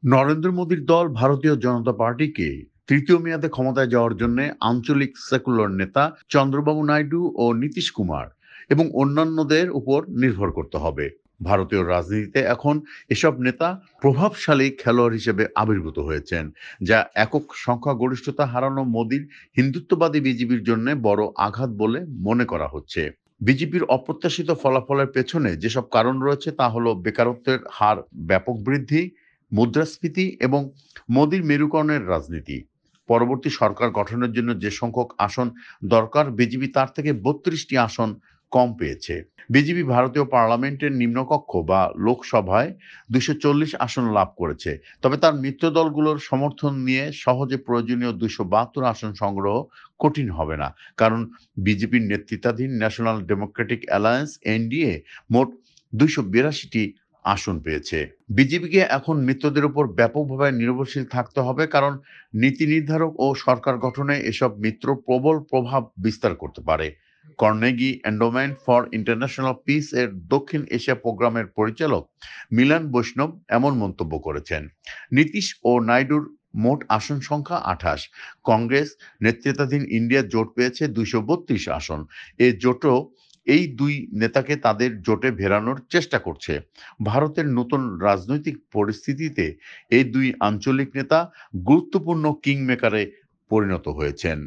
নরেন্দ্র মোদীর দল ভারতীয় জনতা পার্টিকে তৃতীয় মেয়াদে ক্ষমতায় যাওয়ার জন্য আঞ্চলিক সেকুলার নেতা চন্দ্রবাবু নাইডু ও নীতিশ কুমার এবং অন্যান্যদের উপর নির্ভর করতে হবে। ভারতীয় রাজনীতিতে এখন এসব নেতা প্রভাবশালী খেলোয়াড় হিসেবে আবির্ভূত হয়েছেন, যা একক সংখ্যাগরিষ্ঠতা হারানো মোদীর হিন্দুত্ববাদী বিজেপির জন্য বড় আঘাত বলে মনে করা হচ্ছে। বিজেপির অপ্রত্যাশিত ফলাফলের পেছনে যেসব কারণ রয়েছে তা হলো বেকারত্বের হার ব্যাপক বৃদ্ধি, মুদ্রাস্ফীতি এবং মোদির মেরুকরণের রাজনীতি। পরবর্তী সরকার গঠনের জন্য যে সংখ্যক আসন দরকার, বিজেপি তার থেকে ৩২টি আসন কম পেয়েছে। বিজেপি ভারতীয় পার্লামেন্টের নিম্নকক্ষ বা লোকসভায় ২৪০ আসন লাভ করেছে, তবে তার মিত্র দলগুলোর সমর্থন নিয়ে সহজে প্রয়োজনীয় ২৭২ আসন সংগ্রহ কঠিন হবে না, কারণ বিজেপির নেতৃত্বাধীন ন্যাশনাল ডেমোক্রেটিক অ্যালায়েন্স এনডিএ মোট ২৮২টি আসন পেয়েছে। বিজেপিকে এখন মিত্রদের উপর ব্যাপকভাবে নির্ভরশীল থাকতে হবে, কারণ নীতি নির্ধারক ও সরকার গঠনে এসব মিত্র প্রবল প্রভাব বিস্তার করতে পারে। কর্নেগি এন্ডোমেন্ট ফর ইন্টারন্যাশনাল পিস এর দক্ষিণ এশিয়া প্রোগ্রামের পরিচালক মিলান বৈষ্ণব এমন মন্তব্য করেছেন। নীতিশ ও নাইডুর মোট আসন সংখ্যা ২৮। কংগ্রেস নেতৃত্বাধীন ইন্ডিয়া জোট পেয়েছে ২৩২ আসন। এ জোটও এই দুই নেতাকে তাদের জোটে ফেরানোর চেষ্টা করছে। ভারতের নতুন রাজনৈতিক পরিস্থিতিতে এই দুই আঞ্চলিক নেতা গুরুত্বপূর্ণ কিংমেকারে পরিণত হয়েছেন।